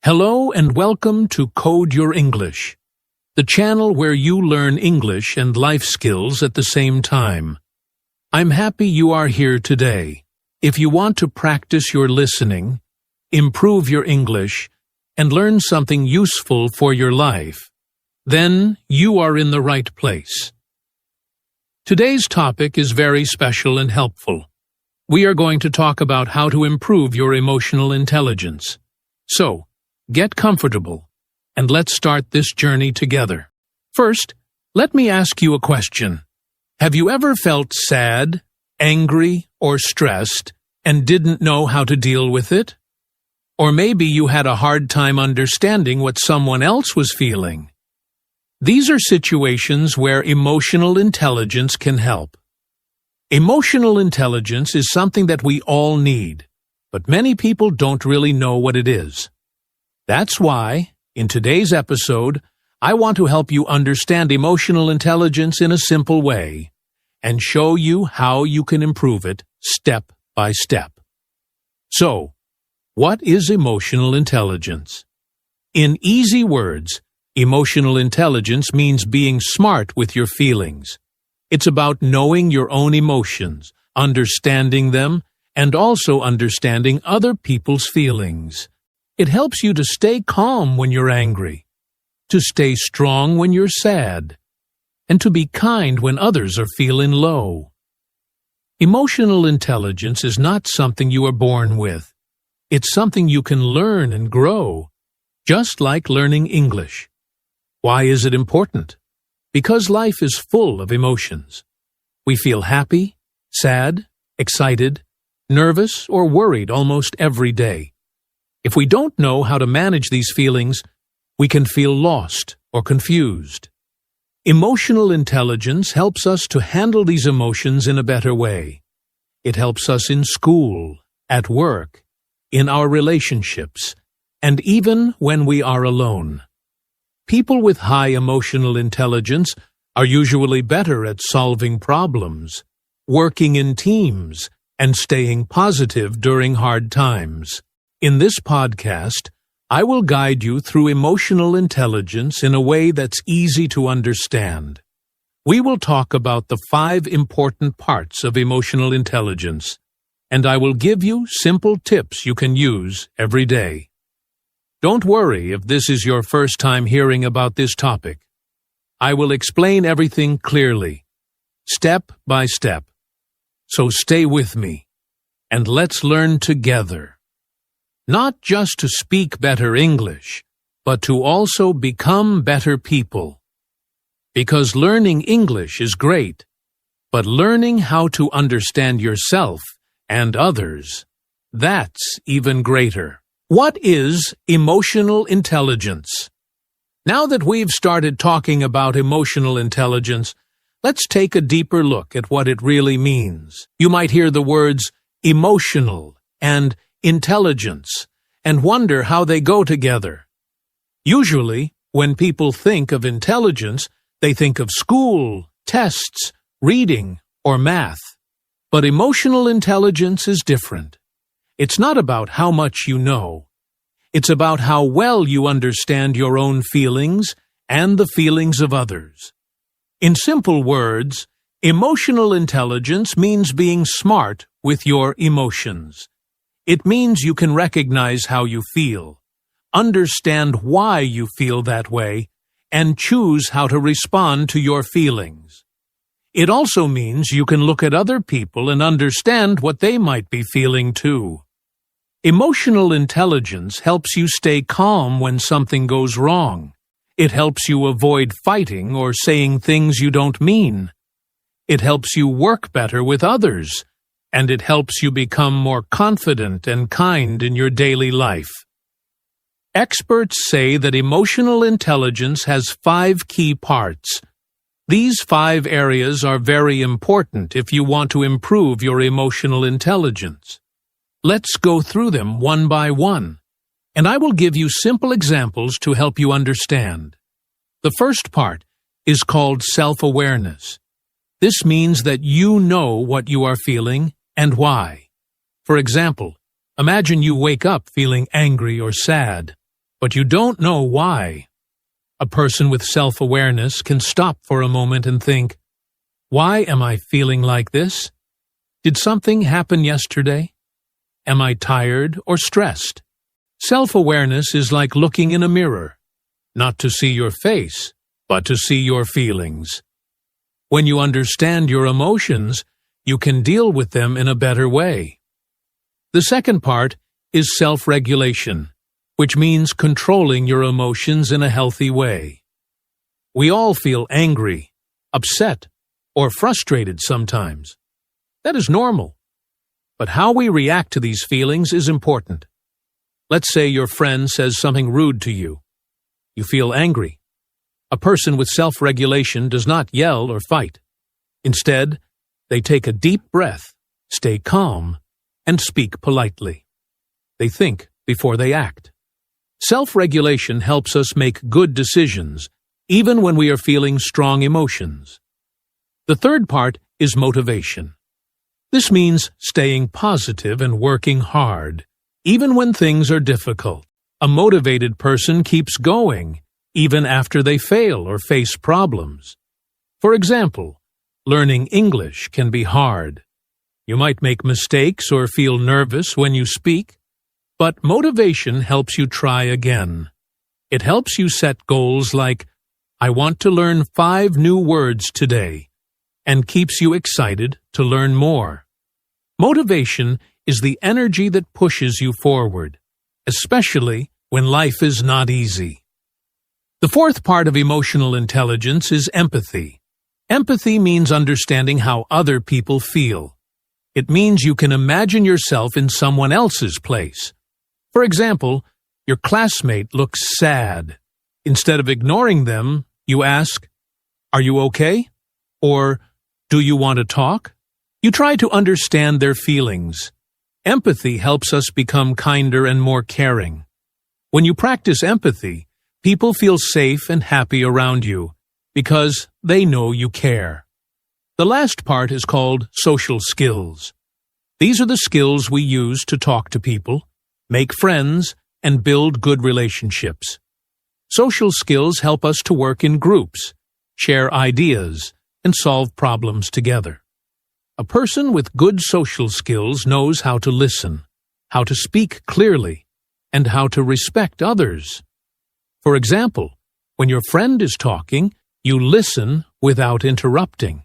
Hello and welcome to Code Your English, the channel where you learn English and life skills at the same time. I'm happy you are here today. If you want to practice your listening, improve your English, and learn something useful for your life, then you are in the right place. Today's topic is very special and helpful. We are going to talk about how to improve your emotional intelligence. So, get comfortable, and let's start this journey together. First, let me ask you a question. Have you ever felt sad, angry, or stressed and didn't know how to deal with it? Or maybe you had a hard time understanding what someone else was feeling. These are situations where emotional intelligence can help. Emotional intelligence is something that we all need, but many people don't really know what it is. That's why, in today's episode, I want to help you understand emotional intelligence in a simple way and show you how you can improve it step by step. So, what is emotional intelligence? In easy words, emotional intelligence means being smart with your feelings. It's about knowing your own emotions, understanding them, and also understanding other people's feelings. It helps you to stay calm when you're angry, to stay strong when you're sad, and to be kind when others are feeling low. Emotional intelligence is not something you are born with. It's something you can learn and grow, just like learning English. Why is it important? Because life is full of emotions. We feel happy, sad, excited, nervous, or worried almost every day. If we don't know how to manage these feelings, we can feel lost or confused. Emotional intelligence helps us to handle these emotions in a better way. It helps us in school, at work, in our relationships, and even when we are alone. People with high emotional intelligence are usually better at solving problems, working in teams, and staying positive during hard times. In this podcast, I will guide you through emotional intelligence in a way that's easy to understand. We will talk about the 5 important parts of emotional intelligence, and I will give you simple tips you can use every day. Don't worry if this is your first time hearing about this topic. I will explain everything clearly, step by step. So stay with me, and let's learn together. Not just to speak better English, but to also become better people. Because learning English is great, but learning how to understand yourself and others, that's even greater. What is emotional intelligence? Now that we've started talking about emotional intelligence, let's take a deeper look at what it really means. You might hear the words emotional and intelligence and wonder how they go together. Usually, when people think of intelligence, they think of school, tests, reading, or math. But emotional intelligence is different. It's not about how much you know. It's about how well you understand your own feelings and the feelings of others. In simple words, emotional intelligence means being smart with your emotions. It means you can recognize how you feel, understand why you feel that way, and choose how to respond to your feelings. It also means you can look at other people and understand what they might be feeling too. Emotional intelligence helps you stay calm when something goes wrong. It helps you avoid fighting or saying things you don't mean. It helps you work better with others, and it helps you become more confident and kind in your daily life. Experts say that emotional intelligence has 5 key parts. These 5 areas are very important if you want to improve your emotional intelligence. Let's go through them one by one, and I will give you simple examples to help you understand. The first part is called self-awareness. This means that you know what you are feeling and why. For example, imagine you wake up feeling angry or sad. but you don't know why. A person with self-awareness can stop for a moment and think, why am I feeling like this? Did something happen yesterday? Am I tired or stressed? Self-awareness is like looking in a mirror, not to see your face, but to see your feelings. When you understand your emotions, you can deal with them in a better way. The second part is self-regulation, which means controlling your emotions in a healthy way. We all feel angry, upset, or frustrated sometimes. That is normal. But how we react to these feelings is important. Let's say your friend says something rude to you. You feel angry. A person with self-regulation does not yell or fight. Instead, they take a deep breath, stay calm, and speak politely. They think before they act. Self-regulation helps us make good decisions, even when we are feeling strong emotions. The third part is motivation. This means staying positive and working hard, even when things are difficult. A motivated person keeps going, even after they fail or face problems. For example, learning English can be hard. You might make mistakes or feel nervous when you speak, but motivation helps you try again. It helps you set goals like, I want to learn 5 new words today, and keeps you excited to learn more. Motivation is the energy that pushes you forward, especially when life is not easy. The fourth part of emotional intelligence is empathy. Empathy means understanding how other people feel. It means you can imagine yourself in someone else's place. For example, your classmate looks sad. Instead of ignoring them, you ask, "Are you okay?" Or, "Do you want to talk?" You try to understand their feelings. Empathy helps us become kinder and more caring. When you practice empathy, people feel safe and happy around you because they know you care. The last part is called social skills. These are the skills we use to talk to people, make friends, and build good relationships. Social skills help us to work in groups, share ideas, and solve problems together. A person with good social skills knows how to listen, how to speak clearly, and how to respect others. For example, when your friend is talking, you listen without interrupting.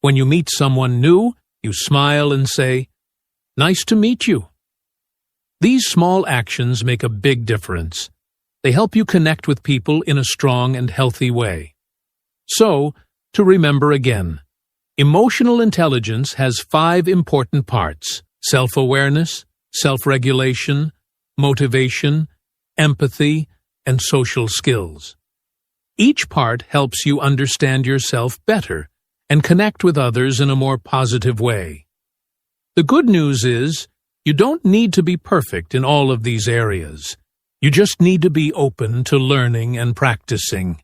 When you meet someone new, you smile and say, "Nice to meet you." These small actions make a big difference. They help you connect with people in a strong and healthy way. So, to remember again, emotional intelligence has 5 important parts: self-awareness, self-regulation, motivation, empathy, and social skills. Each part helps you understand yourself better and connect with others in a more positive way. The good news is, you don't need to be perfect in all of these areas. You just need to be open to learning and practicing.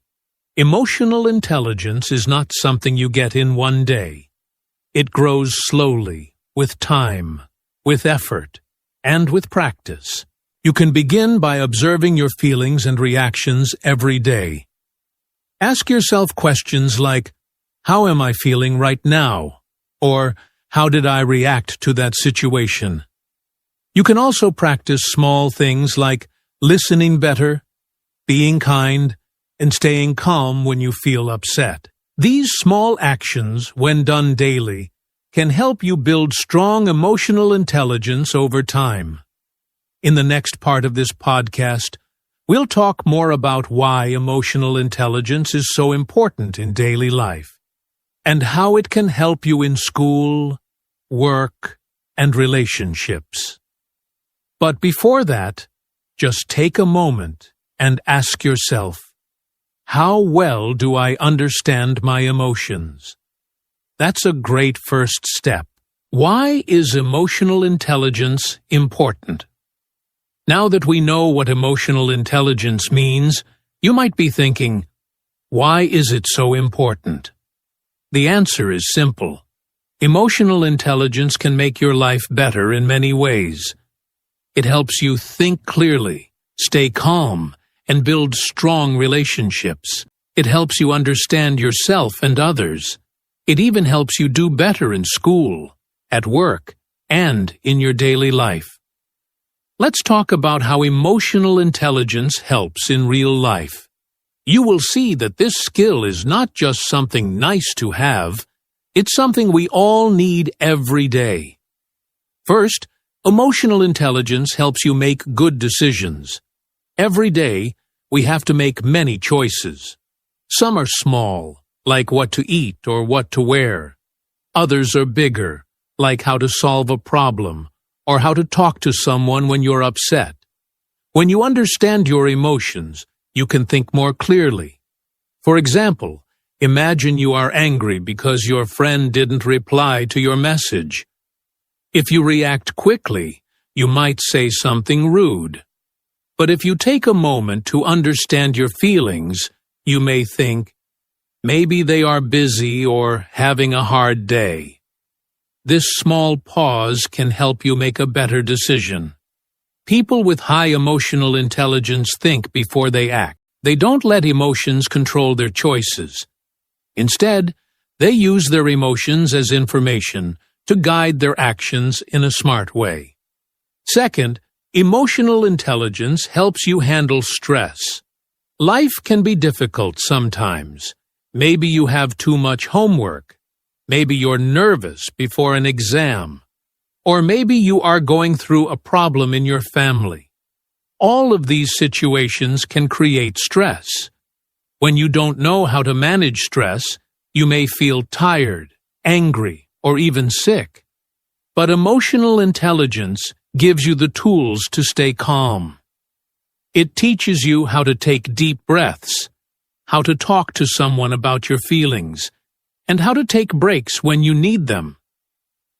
Emotional intelligence is not something you get in one day. It grows slowly, with time, with effort, and with practice. You can begin by observing your feelings and reactions every day. Ask yourself questions like, how am I feeling right now? Or, how did I react to that situation? You can also practice small things like listening better, being kind, and staying calm when you feel upset. These small actions, when done daily, can help you build strong emotional intelligence over time. In the next part of this podcast, we'll talk more about why emotional intelligence is so important in daily life, and how it can help you in school, work, and relationships. But before that, just take a moment and ask yourself, how well do I understand my emotions? That's a great first step. Why is emotional intelligence important? Now that we know what emotional intelligence means, you might be thinking, why is it so important? The answer is simple. Emotional intelligence can make your life better in many ways. It helps you think clearly, stay calm, and build strong relationships. It helps you understand yourself and others. It even helps you do better in school, at work, and in your daily life. Let's talk about how emotional intelligence helps in real life. You will see that this skill is not just something nice to have, it's something we all need every day. First, emotional intelligence helps you make good decisions. Every day, we have to make many choices. Some are small, like what to eat or what to wear. Others are bigger, like how to solve a problem or how to talk to someone when you're upset. When you understand your emotions, you can think more clearly. For example, imagine you are angry because your friend didn't reply to your message. If you react quickly, you might say something rude. But if you take a moment to understand your feelings, you may think, maybe they are busy or having a hard day. This small pause can help you make a better decision. People with high emotional intelligence think before they act. They don't let emotions control their choices. Instead, they use their emotions as information to guide their actions in a smart way. Second, emotional intelligence helps you handle stress. Life can be difficult sometimes. Maybe you have too much homework. Maybe you're nervous before an exam. Or maybe you are going through a problem in your family. All of these situations can create stress. When you don't know how to manage stress, you may feel tired, angry, or even sick. But emotional intelligence gives you the tools to stay calm. It teaches you how to take deep breaths, how to talk to someone about your feelings, and how to take breaks when you need them.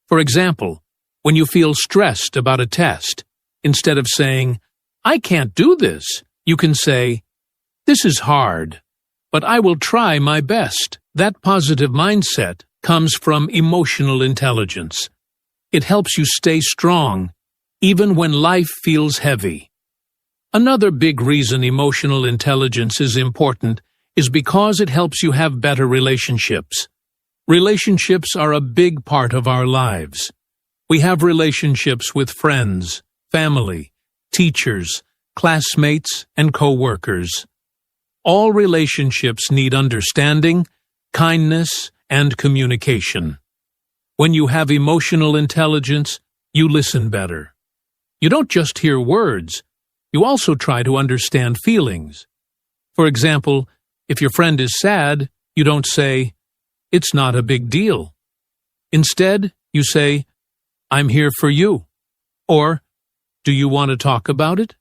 For example, when you feel stressed about a test, instead of saying, "I can't do this," you can say, "This is hard, but I will try my best." That positive mindset comes from emotional intelligence. It helps you stay strong, even when life feels heavy. Another big reason emotional intelligence is important is because it helps you have better relationships. Relationships are a big part of our lives. We have relationships with friends, family, teachers, classmates, and co-workers. All relationships need understanding, kindness, and communication. When you have emotional intelligence, you listen better. You don't just hear words, you also try to understand feelings. For example, if your friend is sad, you don't say, "It's not a big deal." Instead, you say, "I'm here for you," or, "Do you want to talk about it?"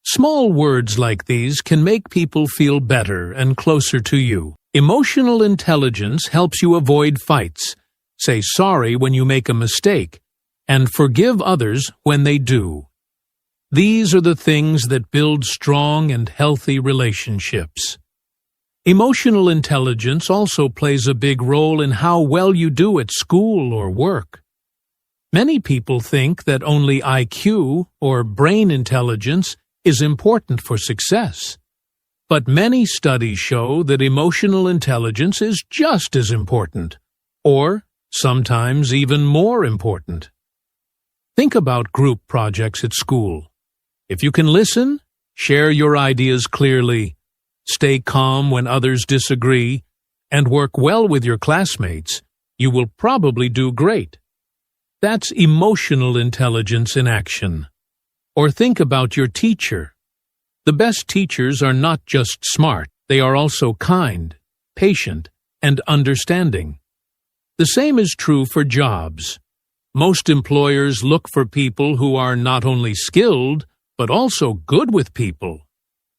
Small words like these can make people feel better and closer to you. Emotional intelligence helps you avoid fights, say sorry when you make a mistake, and forgive others when they do. These are the things that build strong and healthy relationships. Emotional intelligence also plays a big role in how well you do at school or work. Many people think that only IQ, or brain intelligence, is important for success. But many studies show that emotional intelligence is just as important, or sometimes even more important. Think about group projects at school. If you can listen, share your ideas clearly, stay calm when others disagree, and work well with your classmates, you will probably do great. That's emotional intelligence in action. Or think about your teacher. The best teachers are not just smart, they are also kind, patient, and understanding. The same is true for jobs. Most employers look for people who are not only skilled, but also good with people.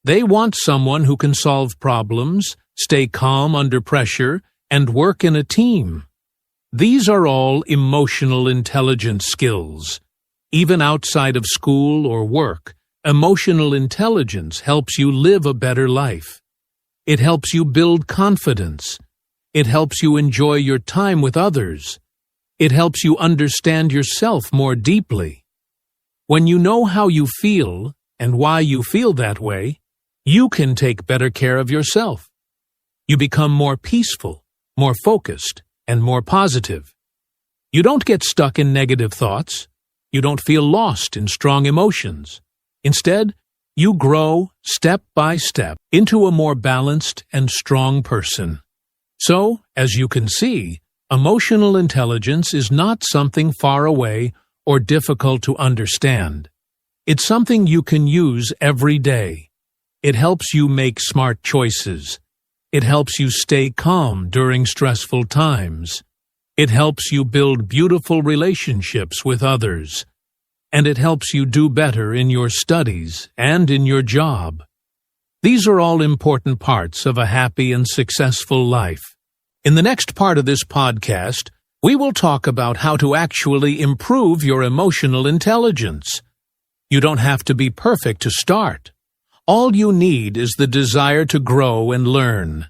They want someone who can solve problems, stay calm under pressure, and work in a team. These are all emotional intelligence skills. Even outside of school or work, emotional intelligence helps you live a better life. It helps you build confidence. It helps you enjoy your time with others. It helps you understand yourself more deeply. When you know how you feel, and why you feel that way, you can take better care of yourself. You become more peaceful, more focused, and more positive. You don't get stuck in negative thoughts. You don't feel lost in strong emotions. Instead, you grow step by step into a more balanced and strong person. So, as you can see, emotional intelligence is not something far away or difficult to understand. It's something you can use every day. It helps you make smart choices. It helps you stay calm during stressful times. It helps you build beautiful relationships with others. And it helps you do better in your studies and in your job. These are all important parts of a happy and successful life. In the next part of this podcast, we will talk about how to actually improve your emotional intelligence. You don't have to be perfect to start. All you need is the desire to grow and learn.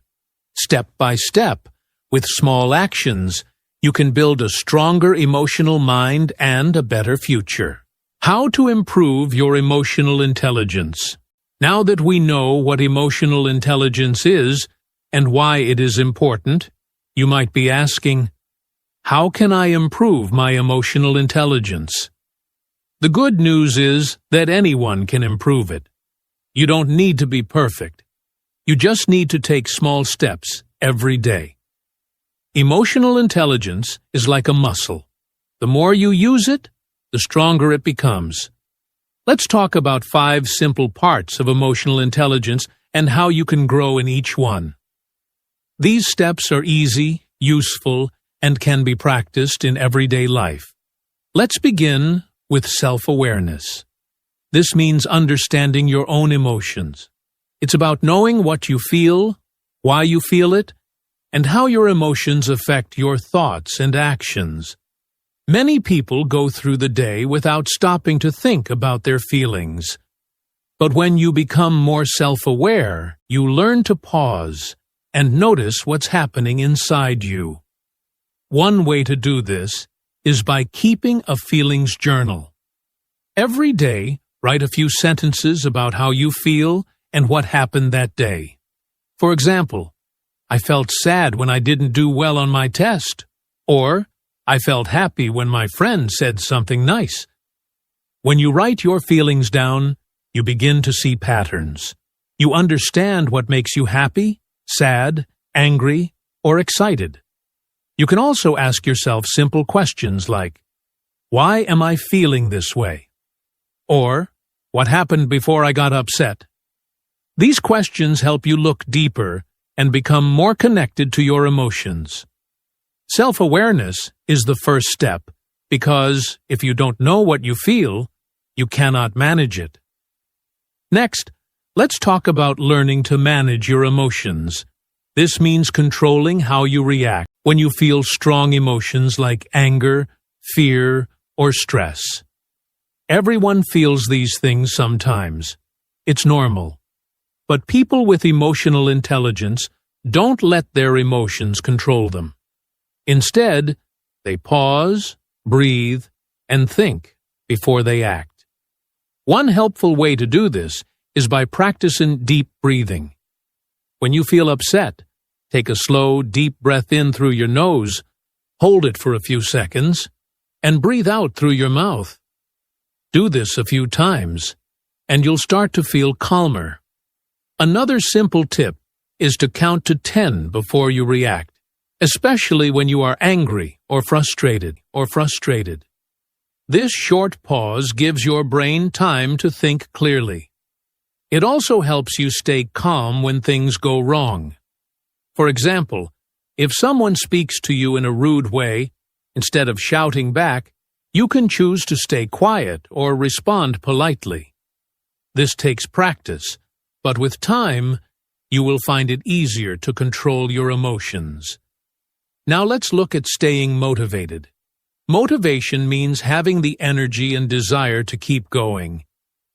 Step by step, with small actions, you can build a stronger emotional mind and a better future. How to improve your emotional intelligence. Now that we know what emotional intelligence is and why it is important, you might be asking, how can I improve my emotional intelligence? The good news is that anyone can improve it. You don't need to be perfect. You just need to take small steps every day. Emotional intelligence is like a muscle. The more you use it, the stronger it becomes. Let's talk about 5 simple parts of emotional intelligence and how you can grow in each one. These steps are easy, useful, and can be practiced in everyday life. Let's begin with self-awareness. This means understanding your own emotions. It's about knowing what you feel, why you feel it, and how your emotions affect your thoughts and actions. Many people go through the day without stopping to think about their feelings. But when you become more self-aware, you learn to pause and notice what's happening inside you. One way to do this is by keeping a feelings journal. Every day, write a few sentences about how you feel and what happened that day. For example, I felt sad when I didn't do well on my test, or I felt happy when my friend said something nice. When you write your feelings down, you begin to see patterns. You understand what makes you happy, sad, angry, or excited. You can also ask yourself simple questions like, why am I feeling this way? Or, what happened before I got upset? These questions help you look deeper and become more connected to your emotions. Self-awareness is the first step because if you don't know what you feel, you cannot manage it. Next, let's talk about learning to manage your emotions. This means controlling how you react when you feel strong emotions like anger, fear, or stress. Everyone feels these things sometimes. It's normal. But people with emotional intelligence don't let their emotions control them. Instead, they pause, breathe, and think before they act. One helpful way to do this is by practicing deep breathing. When you feel upset, take a slow, deep breath in through your nose, hold it for a few seconds, and breathe out through your mouth. Do this a few times, and you'll start to feel calmer. Another simple tip is to count to 10 before you react, especially when you are angry or frustrated. This short pause gives your brain time to think clearly. It also helps you stay calm when things go wrong. For example, if someone speaks to you in a rude way, instead of shouting back, you can choose to stay quiet or respond politely. This takes practice, but with time, you will find it easier to control your emotions. Now let's look at staying motivated. Motivation means having the energy and desire to keep going,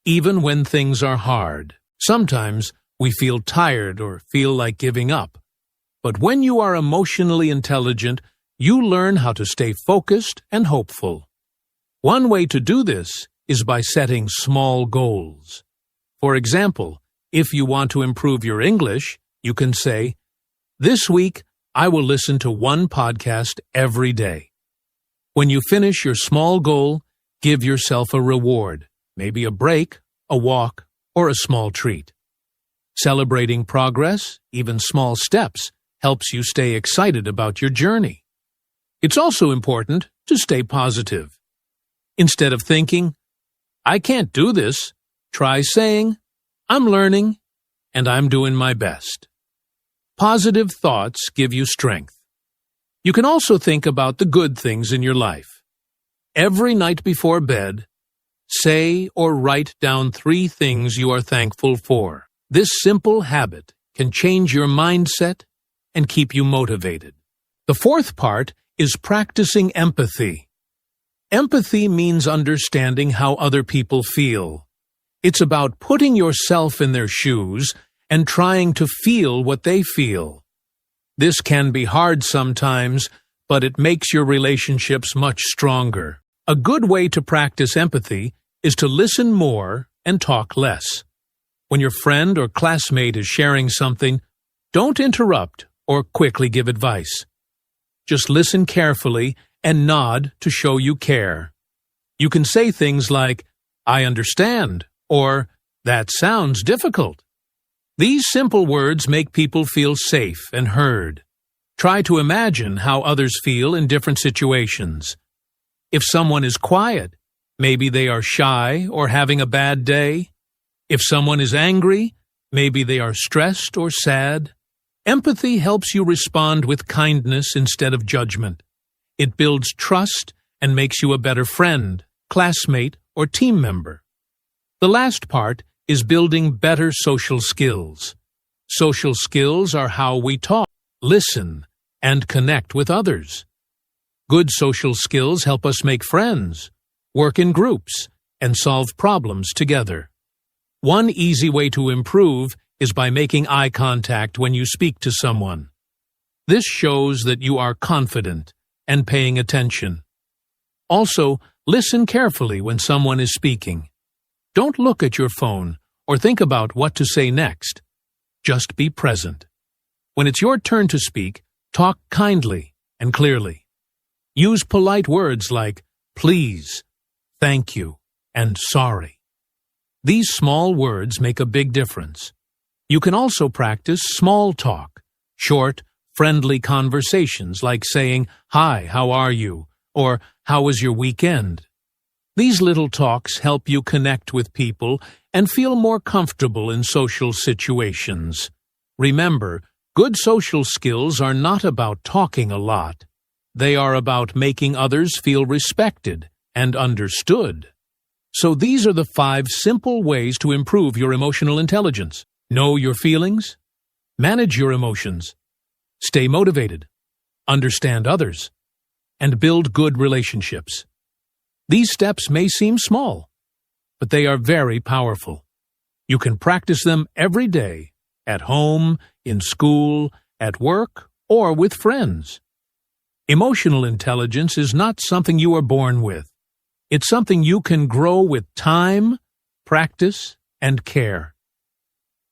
even when things are hard. Sometimes we feel tired or feel like giving up. But when you are emotionally intelligent, you learn how to stay focused and hopeful. One way to do this is by setting small goals. For example, if you want to improve your English, you can say, "This week, I will listen to one podcast every day." When you finish your small goal, give yourself a reward, maybe a break, a walk, or a small treat. Celebrating progress, even small steps, helps you stay excited about your journey. It's also important to stay positive. Instead of thinking, "I can't do this," try saying, "I'm learning, and I'm doing my best." Positive thoughts give you strength. You can also think about the good things in your life. Every night before bed, say or write down 3 things you are thankful for. This simple habit can change your mindset and keep you motivated. The 4th part is practicing empathy. Empathy means understanding how other people feel. It's about putting yourself in their shoes and trying to feel what they feel. This can be hard sometimes, but it makes your relationships much stronger. A good way to practice empathy is to listen more and talk less. When your friend or classmate is sharing something, don't interrupt or quickly give advice. Just listen carefully and nod to show you care. You can say things like, "I understand," or "That sounds difficult." These simple words make people feel safe and heard. Try to imagine how others feel in different situations. If someone is quiet, maybe they are shy or having a bad day. If someone is angry, maybe they are stressed or sad. Empathy helps you respond with kindness instead of judgment. It builds trust and makes you a better friend, classmate, or team member. The last part is building better social skills. Social skills are how we talk, listen, and connect with others. Good social skills help us make friends, work in groups, and solve problems together. One easy way to improve is by making eye contact when you speak to someone. This shows that you are confident and paying attention. Also, listen carefully when someone is speaking. Don't look at your phone or think about what to say next. Just be present. When it's your turn to speak, talk kindly and clearly. Use polite words like please, thank you, and sorry. These small words make a big difference. You can also practice small talk, short, friendly conversations like saying, "Hi, how are you?" or "How was your weekend?" These little talks help you connect with people and feel more comfortable in social situations. Remember, good social skills are not about talking a lot. They are about making others feel respected and understood. So these are the 5 simple ways to improve your emotional intelligence. Know your feelings, manage your emotions, stay motivated, understand others, and build good relationships. These steps may seem small, but they are very powerful. You can practice them every day, at home, in school, at work, or with friends. Emotional intelligence is not something you are born with. It's something you can grow with time, practice, and care.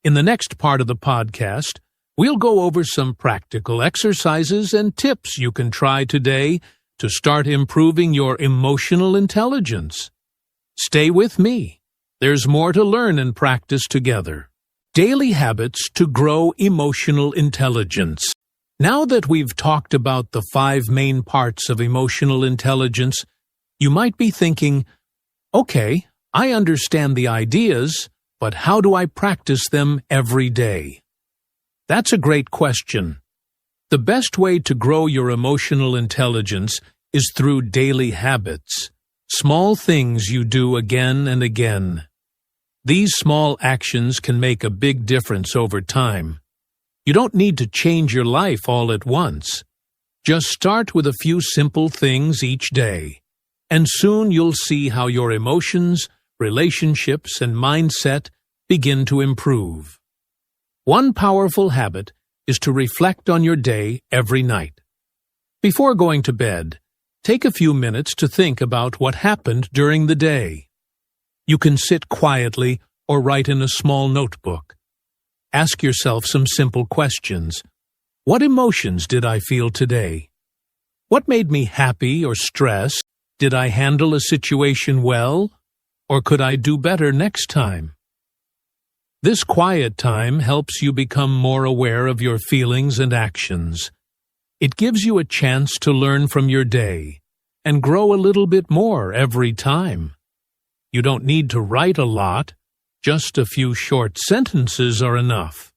In the next part of the podcast, we'll go over some practical exercises and tips you can try today to start improving your emotional intelligence. Stay with me. There's more to learn and practice together. Daily habits to grow emotional intelligence. Now that we've talked about the 5 main parts of emotional intelligence, you might be thinking, okay, I understand the ideas, but how do I practice them every day? That's a great question. The best way to grow your emotional intelligence is through daily habits, small things you do again and again. These small actions can make a big difference over time. You don't need to change your life all at once. Just start with a few simple things each day, and soon you'll see how your emotions, relationships, and mindset begin to improve. One powerful habit is to reflect on your day every night. Before going to bed, take a few minutes to think about what happened during the day. You can sit quietly or write in a small notebook. Ask yourself some simple questions. What emotions did I feel today? What made me happy or stressed? Did I handle a situation well? Or could I do better next time? This quiet time helps you become more aware of your feelings and actions. It gives you a chance to learn from your day and grow a little bit more every time. You don't need to write a lot. Just a few short sentences are enough.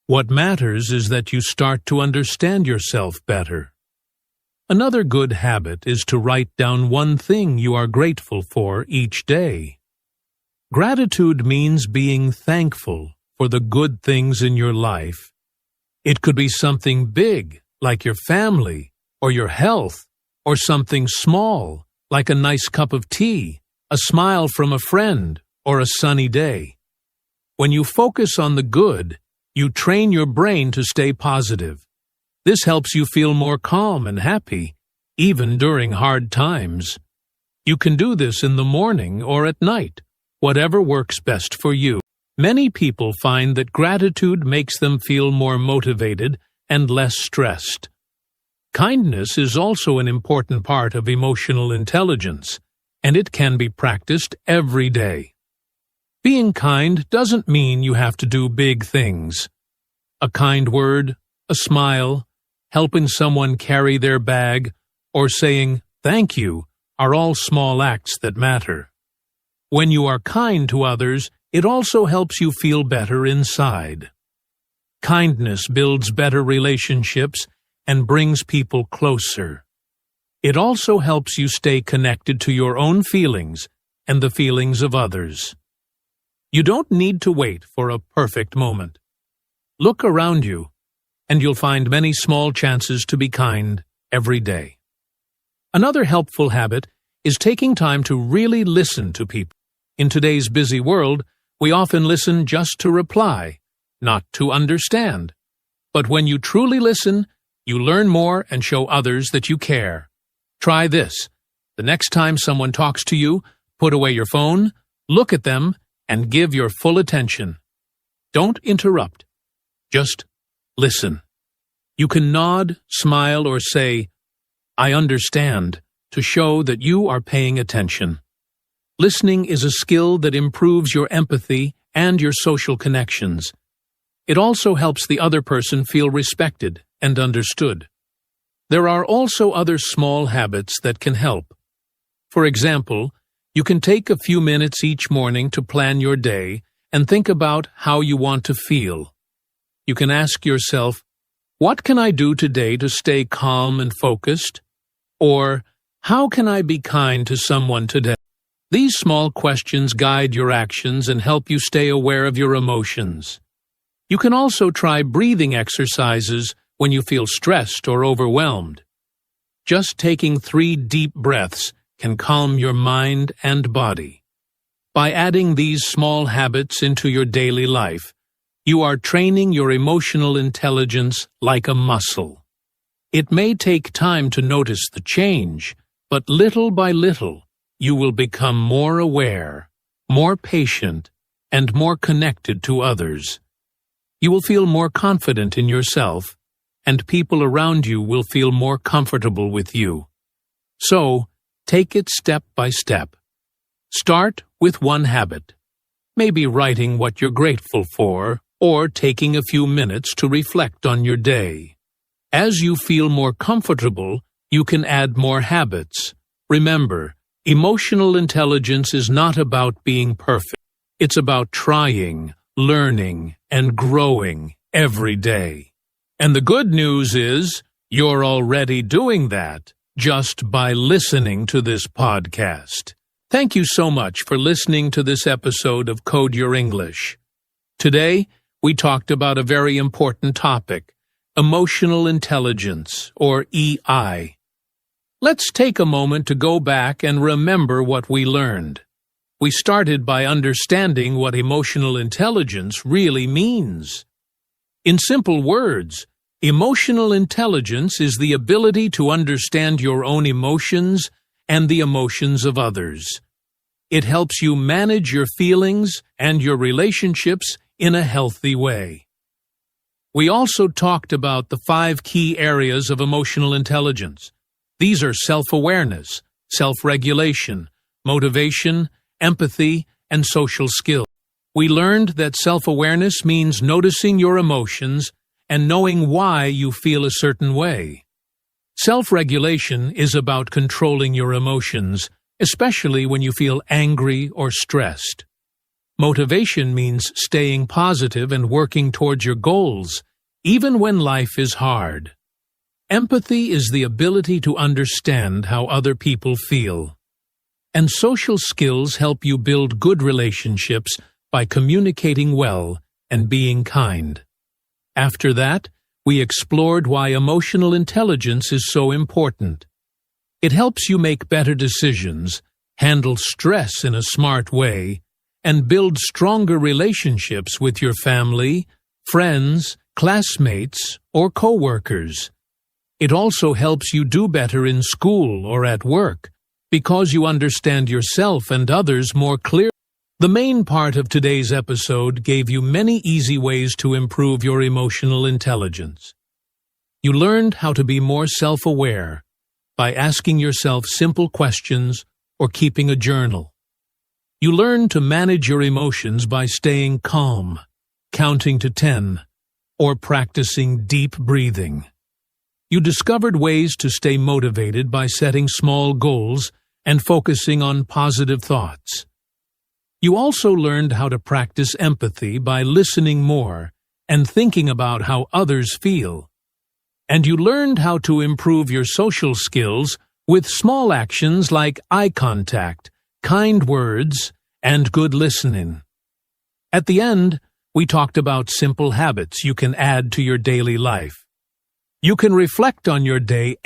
What matters is that you start to understand yourself better. Another good habit is to write down one thing you are grateful for each day. Gratitude means being thankful for the good things in your life. It could be something big, like your family, or your health, or something small, like a nice cup of tea, a smile from a friend, or a sunny day. When you focus on the good, you train your brain to stay positive. This helps you feel more calm and happy, even during hard times. You can do this in the morning or at night, whatever works best for you. Many people find that gratitude makes them feel more motivated and less stressed. Kindness is also an important part of emotional intelligence, and it can be practiced every day. Being kind doesn't mean you have to do big things. A kind word, a smile, helping someone carry their bag, or saying thank you are all small acts that matter. When you are kind to others, it also helps you feel better inside. Kindness builds better relationships and brings people closer. It also helps you stay connected to your own feelings and the feelings of others. You don't need to wait for a perfect moment. Look around you, and you'll find many small chances to be kind every day. Another helpful habit is taking time to really listen to people. In today's busy world, we often listen just to reply, not to understand. But when you truly listen, you learn more and show others that you care. Try this. The next time someone talks to you, put away your phone, look at them, and give your full attention. Don't interrupt. Just listen. You can nod, smile, or say, "I understand," to show that you are paying attention. Listening is a skill that improves your empathy and your social connections. It also helps the other person feel respected and understood. There are also other small habits that can help. For example, you can take a few minutes each morning to plan your day and think about how you want to feel. You can ask yourself, what can I do today to stay calm and focused? Or, how can I be kind to someone today? These small questions guide your actions and help you stay aware of your emotions. You can also try breathing exercises when you feel stressed or overwhelmed. Just taking 3 deep breaths can calm your mind and body. By adding these small habits into your daily life, you are training your emotional intelligence like a muscle. It may take time to notice the change, but little by little, you will become more aware, more patient, and more connected to others. You will feel more confident in yourself, and people around you will feel more comfortable with you. So, take it step by step. Start with one habit, maybe writing what you're grateful for, or taking a few minutes to reflect on your day. As you feel more comfortable, you can add more habits. Remember, emotional intelligence is not about being perfect. It's about trying, learning, and growing every day. And the good news is, you're already doing that just by listening to this podcast. Thank you so much for listening to this episode of Code Your English. Today, we talked about a very important topic, emotional intelligence, or EI. Let's take a moment to go back and remember what we learned. We started by understanding what emotional intelligence really means. In simple words, emotional intelligence is the ability to understand your own emotions and the emotions of others. It helps you manage your feelings and your relationships in a healthy way. We also talked about the 5 key areas of emotional intelligence. These are self-awareness, self-regulation, motivation, empathy, and social skills. We learned that self-awareness means noticing your emotions and knowing why you feel a certain way. Self-regulation is about controlling your emotions, especially when you feel angry or stressed. Motivation means staying positive and working towards your goals, even when life is hard. Empathy is the ability to understand how other people feel. And social skills help you build good relationships by communicating well and being kind. After that, we explored why emotional intelligence is so important. It helps you make better decisions, handle stress in a smart way, and build stronger relationships with your family, friends, classmates, or co-workers. It also helps you do better in school or at work, because you understand yourself and others more clearly. The main part of today's episode gave you many easy ways to improve your emotional intelligence. You learned how to be more self-aware by asking yourself simple questions or keeping a journal. You learned to manage your emotions by staying calm, counting to 10, or practicing deep breathing. You discovered ways to stay motivated by setting small goals and focusing on positive thoughts. You also learned how to practice empathy by listening more and thinking about how others feel. And you learned how to improve your social skills with small actions like eye contact, kind words, and good listening. At the end, we talked about simple habits you can add to your daily life. You can reflect on your day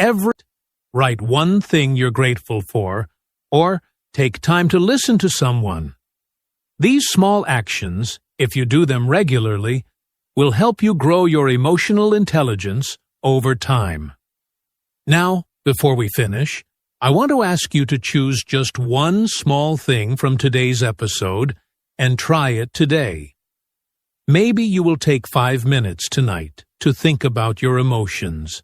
write one thing you're grateful for, or take time to listen to someone. These small actions, if you do them regularly, will help you grow your emotional intelligence over time. Now, before we finish, I want to ask you to choose just one small thing from today's episode and try it today. Maybe you will take 5 minutes tonight to think about your emotions.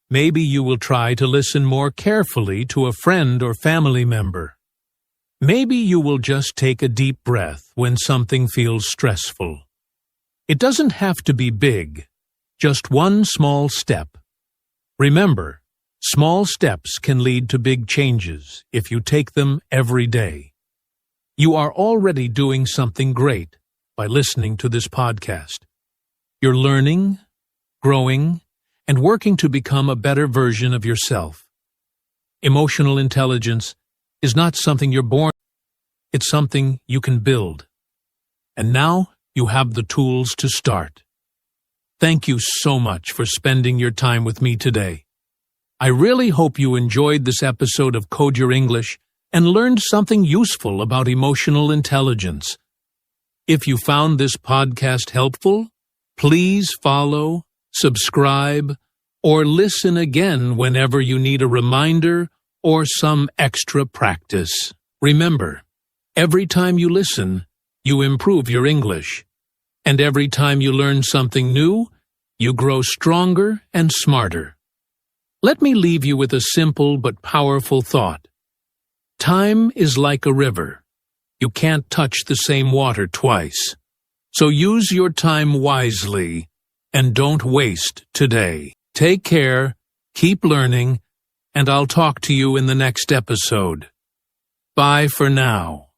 Maybe you will try to listen more carefully to a friend or family member. Maybe you will just take a deep breath when something feels stressful. It doesn't have to be big, just one small step. Remember, small steps can lead to big changes if you take them every day. You are already doing something great by listening to this podcast. You're learning, growing, and working to become a better version of yourself. Emotional intelligence is not something you're born with. It's something you can build. And now you have the tools to start. Thank you so much for spending your time with me today. I really hope you enjoyed this episode of Code Your English and learned something useful about emotional intelligence. If you found this podcast helpful, please follow, subscribe, or listen again whenever you need a reminder or some extra practice. Remember, every time you listen, you improve your English. And every time you learn something new, you grow stronger and smarter. Let me leave you with a simple but powerful thought. Time is like a river. You can't touch the same water twice. So use your time wisely and don't waste today. Take care, keep learning, and I'll talk to you in the next episode. Bye for now.